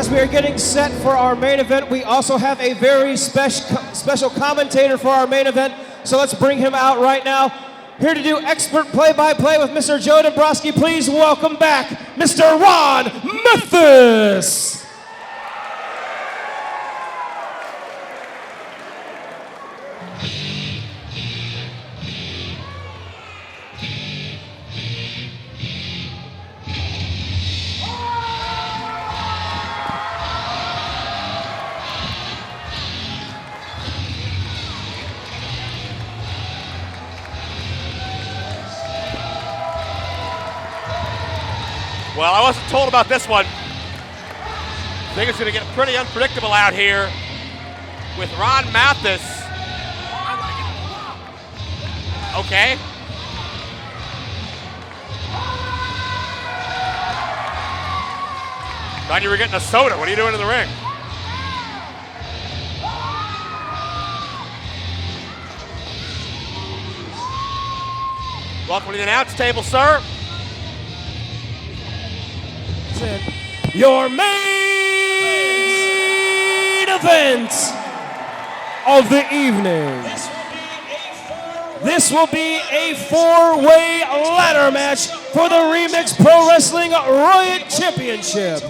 as we are getting set for our main event, we also have a very special commentator for our main event. So let's bring him out right now. Here to do expert play-by-play with Mr. Joe Dombrowski. Please welcome back Mr. Ron Mathis. Well, I wasn't told about this one. I think it's going to get pretty unpredictable out here with Ron Mathis. Okay. Thought you were getting a soda. What are you doing in the ring? Welcome to the announce table, sir. Your main event of the evening. This will be a four-way ladder match for the Remix Pro Wrestling RIOT Championship.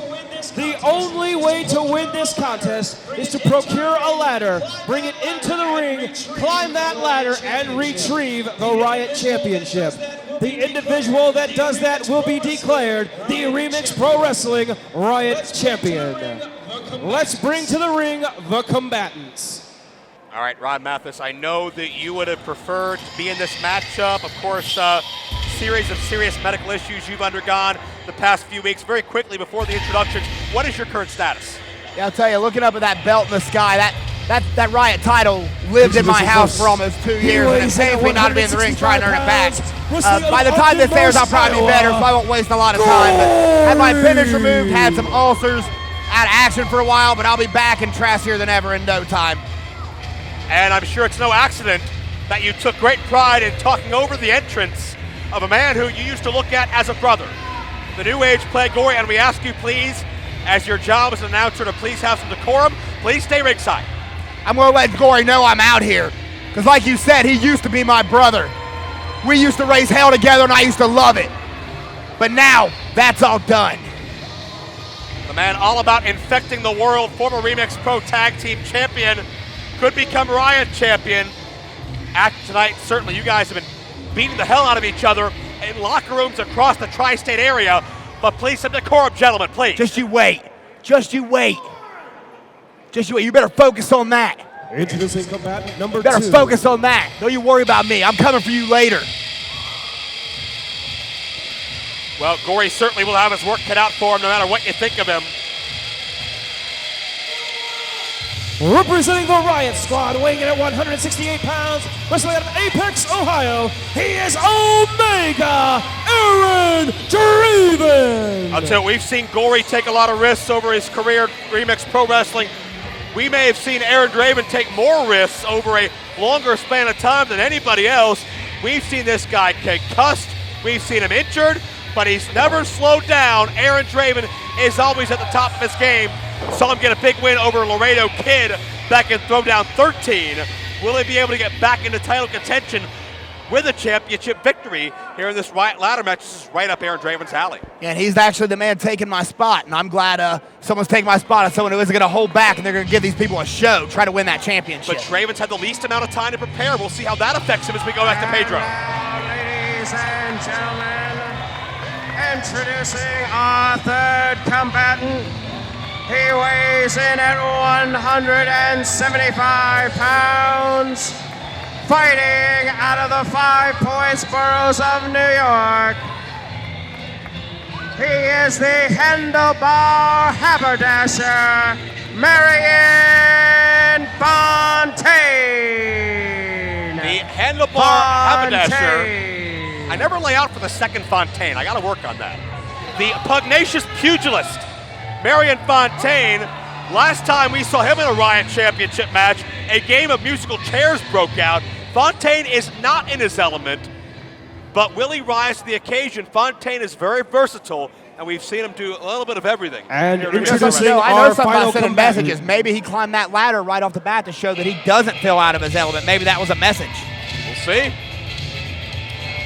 The only way to win this contest is to procure a ladder, bring it into the ring, climb that ladder, and retrieve the RIOT Championship. The individual that does that will be declared the Remix Pro Wrestling RIOT Champion. Let's bring to the ring the combatants. All right, Ron Mathis, I know that you would have preferred to be in this matchup. Of course, series of serious medical issues you've undergone the past few weeks. Very quickly, before the introductions, what is your current status? Yeah, I'll tell you, looking up at that belt in the sky, that RIOT title lived in my house for almost 2 years, and it's painful not to be in the ring trying to earn it back. By the time this airs, I'll probably be better, so I won't waste a lot of time. But had my appendix removed, had some ulcers, out of action for a while, but I'll be back and trashier than ever in no time. And I'm sure it's no accident that you took great pride in talking over the entrance of a man who you used to look at as a brother. The new age play Gory, and we ask you please, as your job as an announcer, to please have some decorum. Please stay ringside. I'm gonna let Gory know I'm out here, because like you said, he used to be my brother. We used to raise hell together and I used to love it. But now, that's all done. The man all about infecting the world, former Remix Pro Tag Team Champion, could become RIOT Champion. After tonight, certainly you guys have been beating the hell out of each other in locker rooms across the tri-state area. But please, some decorum, gentlemen, please. Just you wait. Just you wait. Just you wait. You better focus on that. Introducing combatant number 2. Better focus on that. Don't you worry about me. I'm coming for you later. Well, Gory certainly will have his work cut out for him no matter what you think of him. Representing the RIOT Squad, weighing in at 168 pounds, wrestling out of Apex, Ohio, he is Omega Aaron Draven. I'll tell you, we've seen Gory take a lot of risks over his career in Remix Pro Wrestling. We may have seen Aaron Draven take more risks over a longer span of time than anybody else. We've seen this guy concussed, we've seen him injured, but he's never slowed down. Aaron Draven is always at the top of his game. Saw him get a big win over Laredo Kid back in Throwdown 13. Will he be able to get back into title contention with a championship victory here in this RIOT ladder match? This is right up Aaron Draven's alley. Yeah, and he's actually the man taking my spot, and I'm glad someone's taking my spot as someone who isn't going to hold back, and they're going to give these people a show, try to win that championship. But Draven's had the least amount of time to prepare. We'll see how that affects him as we go back to Pedro. Ladies and gentlemen, introducing our third combatant. He weighs in at 175 pounds, fighting out of the 5 Points boroughs of New York. He is the handlebar haberdasher, Marion Fontaine. The handlebar haberdasher. I never lay out for the second Fontaine. I got to work on that. The pugnacious pugilist, Marion Fontaine. Last time we saw him in a RIOT Championship match, a game of musical chairs broke out. Fontaine is not in his element, but will he rise to the occasion? Fontaine is very versatile. and we've seen him do a little bit of everything. And here at Remix introducing Wrestling. I know our something final about sending combatant. messages. Maybe he climbed that ladder right off the bat to show that he doesn't feel out of his element. Maybe that was a message. We'll see.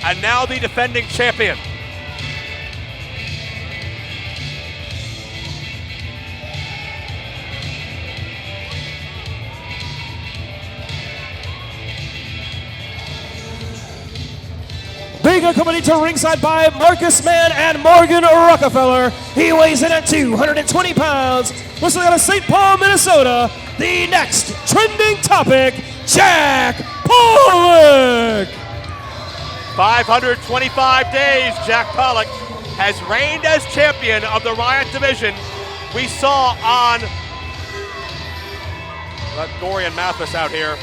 And now the defending champion. Being accompanied to ringside by Marcus Mann and Morgan Rockefeller. He weighs in at 220 pounds. Wrestling out of St. Paul, Minnesota. The next trending topic, Jack Pollock. 525 days, Jack Pollock has reigned as champion of the RIOT division. We saw on, let Gory and Mathis out here,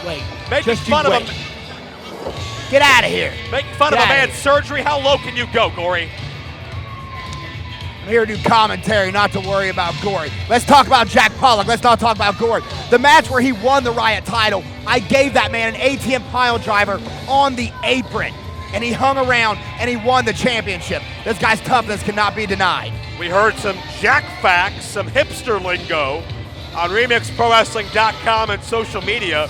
Wait. making Just you fun of wait. him, Get out of here. making fun of Get a outta man's surgery. How low can you go, Gory? I'm here to do commentary, not to worry about Gory. Let's talk about Jack Pollock. Let's not talk about Gory. The match where he won the RIOT title, I gave that man an ATM pile driver on the apron, and he hung around and he won the championship. This guy's toughness cannot be denied. We heard some Jack facts, some hipster lingo on RemixProWrestling.com and social media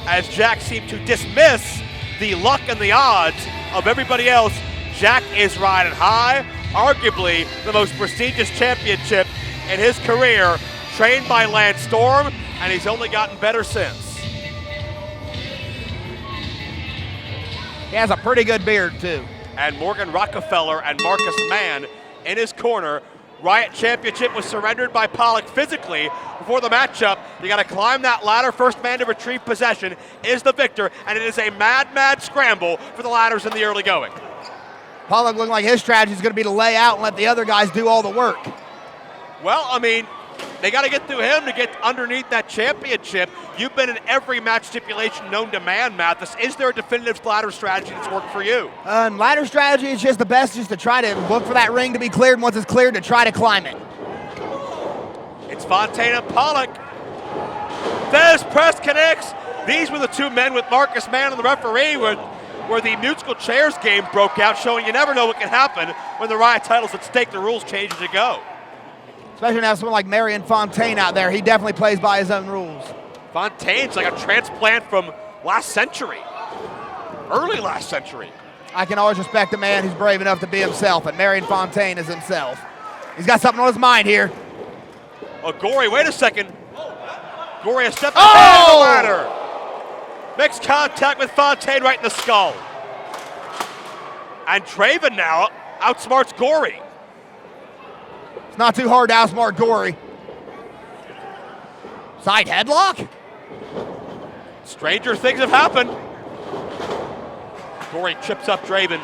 as Jack seemed to dismiss the luck and the odds of everybody else. Jack is riding high, arguably the most prestigious championship in his career, trained by Lance Storm, and he's only gotten better since. He has a pretty good beard, too. And Morgan Rockefeller and Marcus Mann in his corner. RIOT Championship was surrendered by Pollock physically before the matchup. You got to climb that ladder. First man to retrieve possession is the victor, and it is a mad scramble for the ladders in the early going. Pollock looking like his strategy is going to be to lay out and let the other guys do all the work. Well, I mean, they got to get through him to get underneath that championship. You've been in every match stipulation known to man, Mathis. Is there a definitive ladder strategy that's worked for you? Ladder strategy is just the best, just to try to look for that ring to be cleared. Once it's cleared, to try to climb it. It's Fontaine and Pollock. Fez press connects. These were the two men with Marcus Mann and the referee where the musical chairs game broke out, showing you never know what can happen when the RIOT title's at stake. The rules change as you go. Especially now someone like Marion Fontaine out there. He definitely plays by his own rules. Fontaine's like a transplant from last century. Early last century. I can always respect a man who's brave enough to be himself, and Marion Fontaine is himself. He's got something on his mind here. Oh, Gory, wait a second. Gory has stepped ahead of the ladder. Makes contact with Fontaine right in the skull. And Draven now outsmarts Gory. It's not too hard to outsmart Gory. Side headlock? Stranger things have happened. Gory chips up Draven.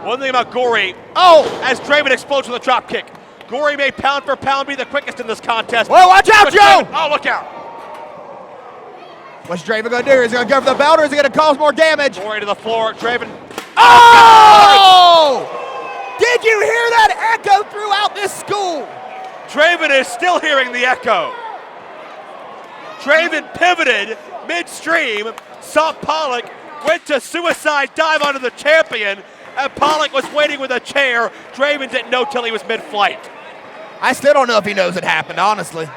One thing about Gory, as Draven explodes with a drop kick. Gory may pound for pound be the quickest in this contest. Whoa, watch out, Joe! Draven, look out. What's Draven gonna do? Is he gonna go for the belt, or is he gonna cause more damage? Gory to the floor, Draven. Oh! Did you hear that echo throughout this school? Draven is still hearing the echo. Draven pivoted midstream, saw Pollock, went to suicide dive onto the champion, and Pollock was waiting with a chair. Draven didn't know till he was mid-flight. I still don't know if he knows it happened, honestly.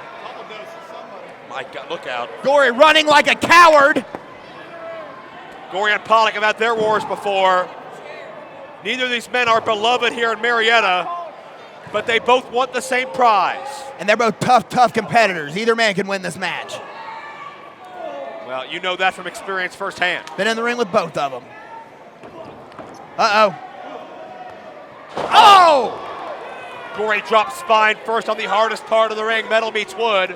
My God, look out. Gory running like a coward. Gory and Pollock have had their wars before. Neither of these men are beloved here in Marietta, but they both want the same prize. And they're both tough competitors. Either man can win this match. Well, you know that from experience firsthand. Been in the ring with both of them. Uh-oh. Oh! Gory drops spine first on the hardest part of the ring. Metal meets wood.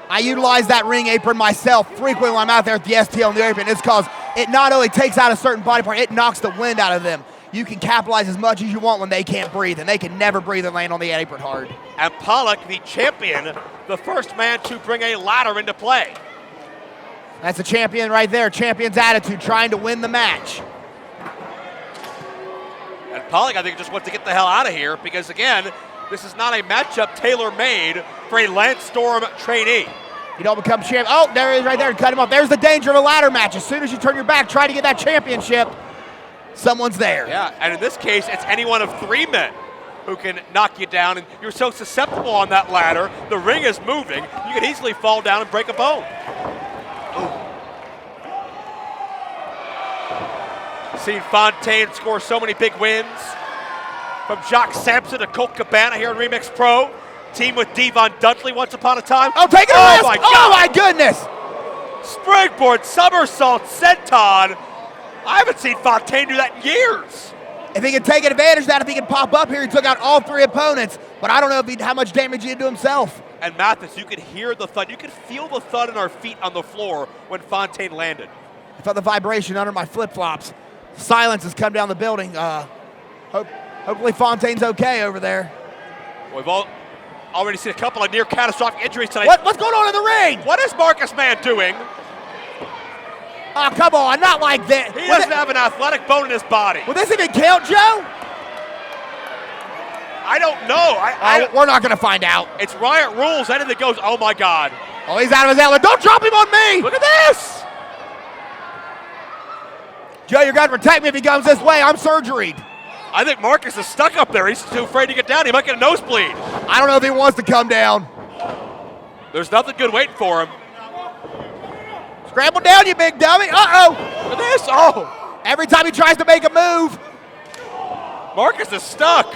I utilize that ring apron myself frequently when I'm out there at the STL on the apron. It's because it not only takes out a certain body part, it knocks the wind out of them. You can capitalize as much as you want when they can't breathe, and they can never breathe and land on the apron hard. And Pollock, the champion, the first man to bring a ladder into play. That's a champion right there. Champion's attitude, trying to win the match. And Pollock, I think, just wants to get the hell out of here because, again, this is not a matchup tailor-made for a Lance Storm trainee. You don't become champion. Oh, there he is right there to cut him off. There's the danger of a ladder match. As soon as you turn your back, try to get that championship. someone's there. Yeah, and in this case, it's any one of 3 men who can knock you down, and you're so susceptible on that ladder. The ring is moving. You could easily fall down and break a bone. Seen Fontaine score so many big wins. From Jacques Sampson to Colt Cabana here in Remix Pro. Team with Devon Dudley once upon a time. Oh, take it! Oh my God. Oh my goodness! Springboard, somersault, senton. I haven't seen Fontaine do that in years. If he can take advantage of that, if he can pop up here, he took out all 3 opponents. But I don't know how much damage he did to himself. And Mathis, you could hear the thud. You could feel the thud in our feet on the floor when Fontaine landed. I felt the vibration under my flip-flops. Silence has come down the building. Hopefully Fontaine's okay over there. We've already seen a couple of near catastrophic injuries tonight. What's going on in the ring? What is Marcus Mann doing? Oh, come on, not like that. He doesn't have an athletic bone in his body. Will this even count, Joe? I don't know. We're not going to find out. It's Riot rules. Anything goes. Oh my God. Oh, he's out of his element. Don't drop him on me. Look at this. Joe, you're going to protect me if he comes this way. I'm surgeried. I think Marcus is stuck up there. He's too afraid to get down. He might get a nosebleed. I don't know if he wants to come down. There's nothing good waiting for him. Scramble down, you big dummy. Uh-oh. Look at this. Oh. Every time he tries to make a move. Marcus is stuck.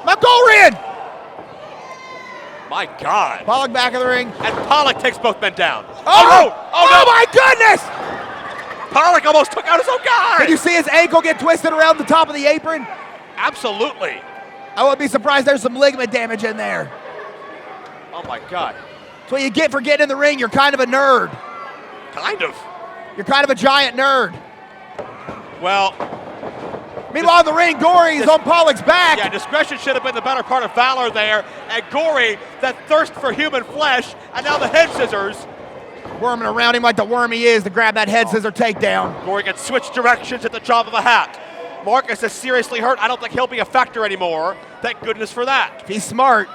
My Gory in. My God. Pollock back in the ring. And Pollock takes both men down. Oh, no. Oh, no. My goodness. Pollock almost took out his own guy. Did you see his ankle get twisted around the top of the apron? Absolutely. I wouldn't be surprised there's some ligament damage in there. Oh my God. That's what you get for getting in the ring. You're kind of a nerd. Kind of. You're kind of a giant nerd. Well. Meanwhile, in the ring, Gory is on Pollock's back. Yeah, discretion should have been the better part of valor there. And Gory, that thirst for human flesh, and now the head scissors. Worming around him like the worm he is to grab that head scissor takedown. Gory can switch directions at the drop of a hat. Marcus is seriously hurt. I don't think he'll be a factor anymore. Thank goodness for that. He's smart.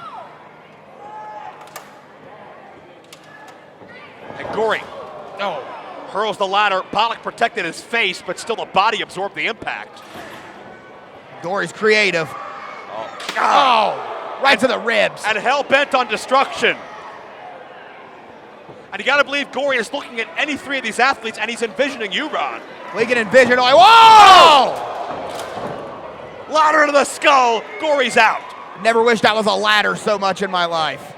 And Gory hurls the ladder. Pollock protected his face, but still the body absorbed the impact. Gory's creative. Right to the ribs. And hell-bent on destruction. And you gotta believe Gory is looking at any 3 of these athletes and he's envisioning you, Ron. We can envision, whoa! Ladder to the skull, Gory's out. Never wished I was a ladder so much in my life.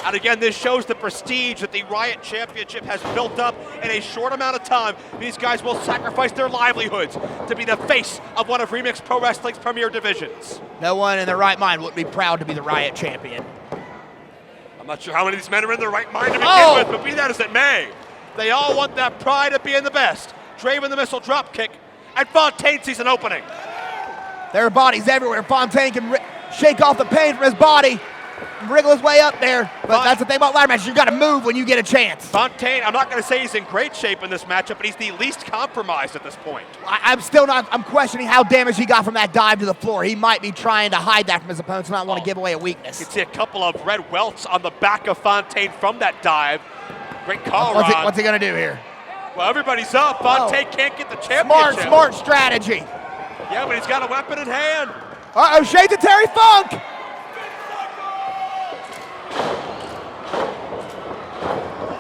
And again, this shows the prestige that the Riot Championship has built up in a short amount of time. These guys will sacrifice their livelihoods to be the face of one of Remix Pro Wrestling's premier divisions. No one in their right mind would be proud to be the Riot Champion. I'm not sure how many of these men are in their right mind to begin with, but be that as it may, they all want that pride of being the best. Draven the missile drop kick, and Fontaine sees an opening. There are bodies everywhere. Fontaine can shake off the pain from his body and wriggle his way up there. But that's the thing about ladder matches. You got to move when you get a chance. Fontaine, I'm not going to say he's in great shape in this matchup, but he's the least compromised at this point. I'm questioning how damaged he got from that dive to the floor. He might be trying to hide that from his opponents and not want to give away a weakness. You can see a couple of red welts on the back of Fontaine from that dive. Great call, Ron. What's he going to do here? Well, everybody's up. Fontaine can't get the championship. Smart strategy. Yeah, but he's got a weapon in hand. Uh-oh, shades of Terry Funk.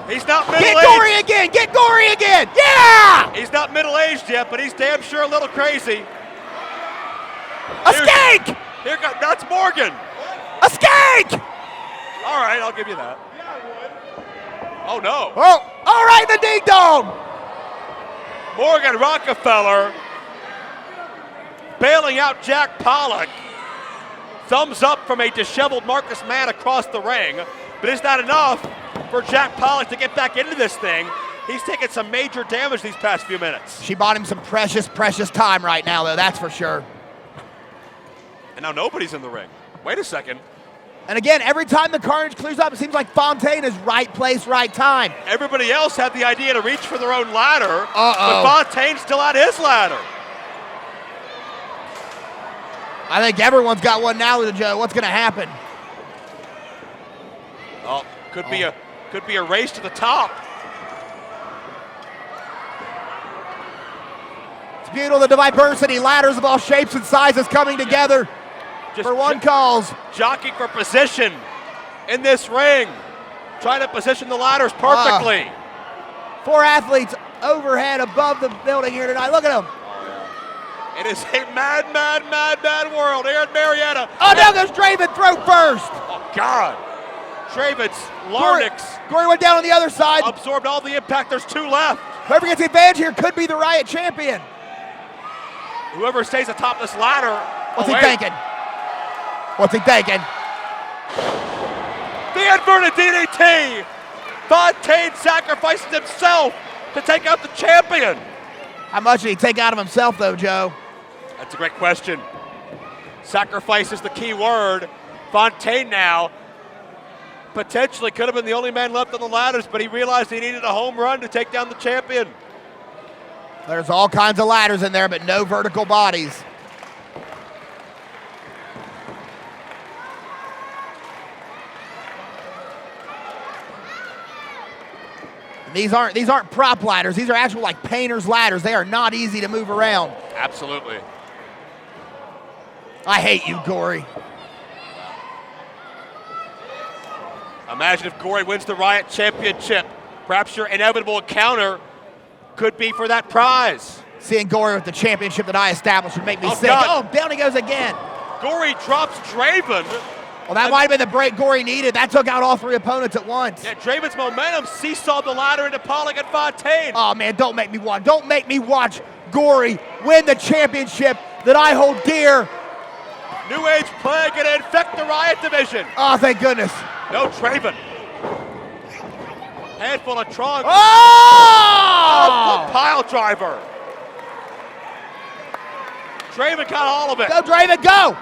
He's not middle-aged. Get Gory again! Get Gory again! Yeah! He's not middle-aged yet, but he's damn sure a little crazy. A skank! That's Morgan. A skank! All right, I'll give you that. Oh, no. Oh, all right, the ding-dong. Morgan Rockefeller bailing out Jack Pollock. Thumbs up from a disheveled Marcus Mann across the ring, but it's not enough for Jack Pollock to get back into this thing. He's taken some major damage these past few minutes. She bought him some precious time right now, though, that's for sure. And now nobody's in the ring. Wait a second. And again, every time the carnage clears up, it seems like Fontaine is right place, right time. Everybody else had the idea to reach for their own ladder, but Fontaine's still at his ladder. I think everyone's got one now, Joe. What's going to happen? Oh, could be a race to the top. beautiful, the diversity, ladders of all shapes and sizes coming together for one cause. Jockeying for position in this ring. Trying to position the ladders perfectly. 4 athletes overhead above the building here tonight. Look at them. It is a mad, mad, mad, mad world here in Marietta. Oh, now goes Draven throat first. Oh, God. Draven's larynx. Gory went down on the other side. Absorbed all the impact. There's 2 left. Whoever gets the advantage here could be the RIOT champion. Whoever stays atop this ladder. What's he thinking? What's he thinking? The inverted DDT. Fontaine sacrifices himself to take out the champion. How much did he take out of himself, though, Joe? That's a great question. Sacrifice is the key word. Fontaine now potentially could have been the only man left on the ladders, but he realized he needed a home run to take down the champion. There's all kinds of ladders in there, but no vertical bodies. These aren't prop ladders. These are actual like painter's ladders. They are not easy to move around. Absolutely. I hate you, Gory. Imagine if Gory wins the RIOT Championship. Perhaps your inevitable encounter could be for that prize. Seeing Gory with the championship that I established would make me sick. God. Oh, down he goes again. Gory drops Draven. Well, that might have been the break Gory needed. That took out all 3 opponents at once. Yeah, Draven's momentum seesawed the ladder into Pollock and Fontaine. Oh, man, don't make me watch. Don't make me watch Gory win the championship that I hold dear. New Age Plague gonna infect the RIOT division. Oh, thank goodness. No Draven. Handful of Tron. Oh! Pile driver. Draven got all of it. Go, Draven, go!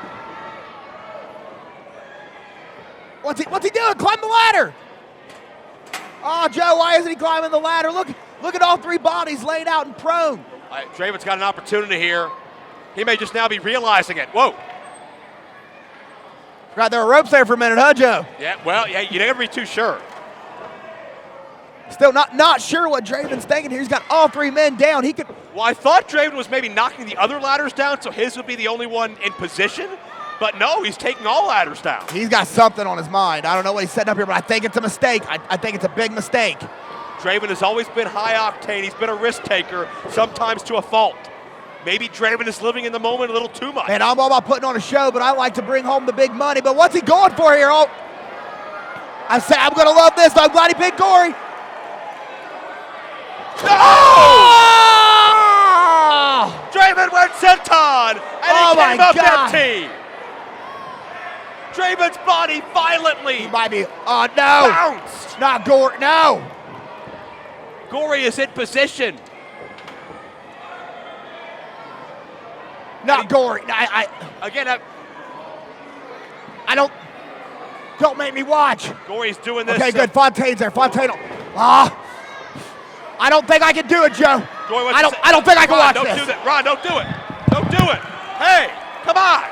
What's he doing? Climb the ladder! Oh, Joe, why isn't he climbing the ladder? Look at all 3 bodies laid out and prone. Draven's got an opportunity here. He may just now be realizing it. Whoa. Forgot there were ropes there for a minute, huh, Joe? Yeah, well, yeah, you never be too sure. Still not sure what Draven's thinking here. He's got all 3 men down. He could. Well, I thought Draven was maybe knocking the other ladders down, so his would be the only one in position. But no, he's taking all ladders down. He's got something on his mind. I don't know what he's setting up here, but I think it's a mistake. I think it's a big mistake. Draven has always been high octane. He's been a risk taker, sometimes to a fault. Maybe Draven is living in the moment a little too much. And I'm all about putting on a show, but I like to bring home the big money. But what's he going for here? Oh, I said I'm going to love this. I'm glad he picked Gory. No! Oh! Draven went senton, and he came up empty. Draven's body violently. He might be. Oh, no. Bounced. Not Gory. No. Gory is in position. Not Gory. I don't make me watch. Gory's doing this. Okay, good. Fontaine's there. Fontaine. I don't think I can do it, Joe. I don't think I can watch this. Don't do that. Ron, don't do it. Don't do it. Hey, come on.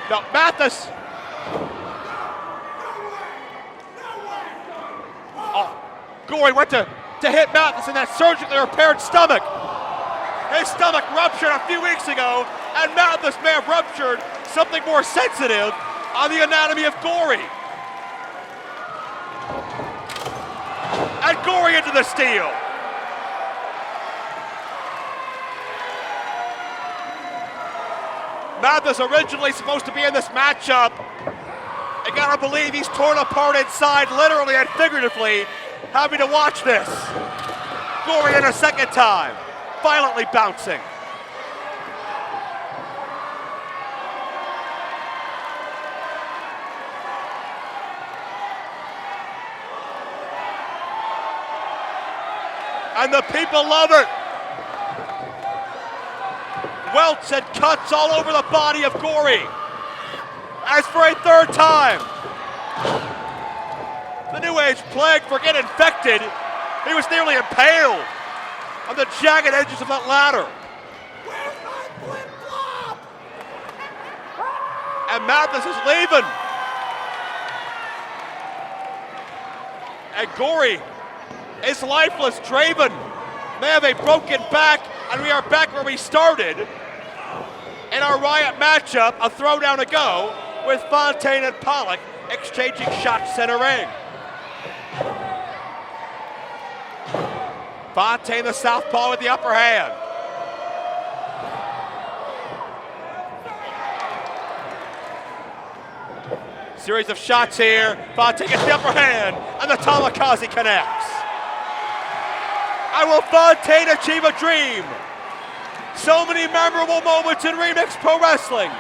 No, Mathis. Oh, Gory went to hit Mathis in that surgically repaired stomach. His stomach ruptured a few weeks ago, and Mathis may have ruptured something more sensitive on the anatomy of Gory. And Gory into the steel. Mathis originally supposed to be in this matchup. I gotta believe he's torn apart inside, literally and figuratively, having to watch this. Gory in a second time, violently bouncing. And the people love it. Welts and cuts all over the body of Gory. As for a 3rd time, the New Age Plague for getting infected. He was nearly impaled on the jagged edges of that ladder. Where's my flip-flop? And Mathis is leaving. And Gory is lifeless. Draven may have a broken back, And we are back where we started in our Riot matchup, a throwdown to go, with Fontaine and Pollock exchanging shots center ring. Fontaine, the southpaw, with the upper hand. Series of shots here. Fontaine gets the upper hand, and the kamikaze connects. And will Fontaine achieve a dream? So many memorable moments in Remix Pro Wrestling,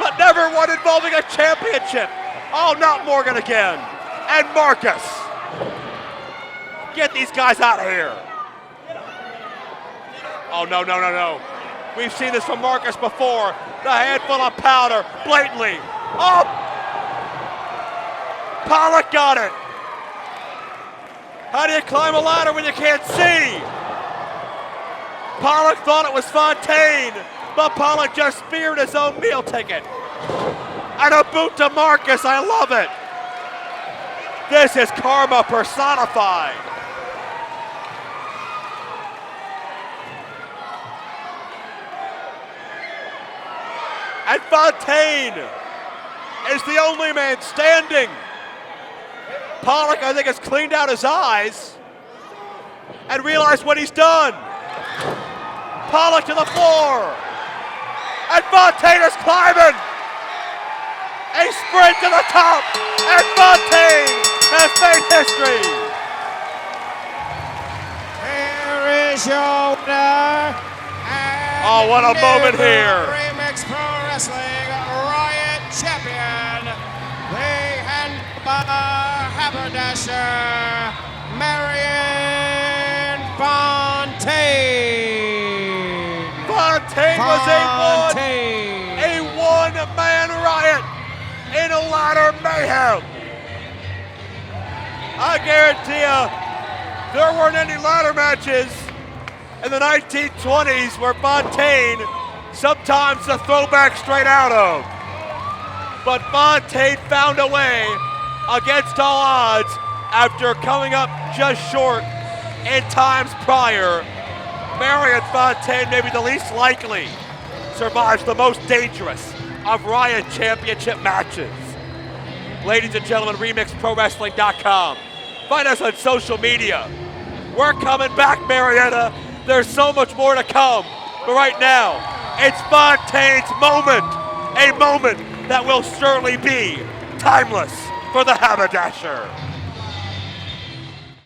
but never one involving a championship. Oh, not Morgan again. And Marcus. Get these guys out of here. Oh, no, no, no, no. We've seen this from Marcus before. The handful of powder, blatantly. Oh! Pollock got it. How do you climb a ladder when you can't see? Pollock thought it was Fontaine, but Pollock just feared his own meal ticket. And a boot to Marcus, I love it. This is karma personified. And Fontaine is the only man standing. Pollock, I think, has cleaned out his eyes and realized what he's done. Pollock to the floor. And Fontaine is climbing. A sprint to the top. And Fontaine has made history. Here is your winner. Oh, what a moment here. Remix Pro Wrestling Riot Champion, the handlebar haberdasher, Marion Fontaine. Fontaine was a one-man riot in a ladder mayhem. I guarantee you, there weren't any ladder matches in the 1920s where Fontaine sometimes the throwback straight out of. But Fontaine found a way against all odds after coming up just short in times prior. Marion Fontaine, maybe the least likely, survives the most dangerous of Riot Championship matches. Ladies and gentlemen, RemixProWrestling.com. Find us on social media. We're coming back, Marietta. There's so much more to come. But right now, it's Fontaine's moment. A moment that will certainly be timeless for the haberdasher.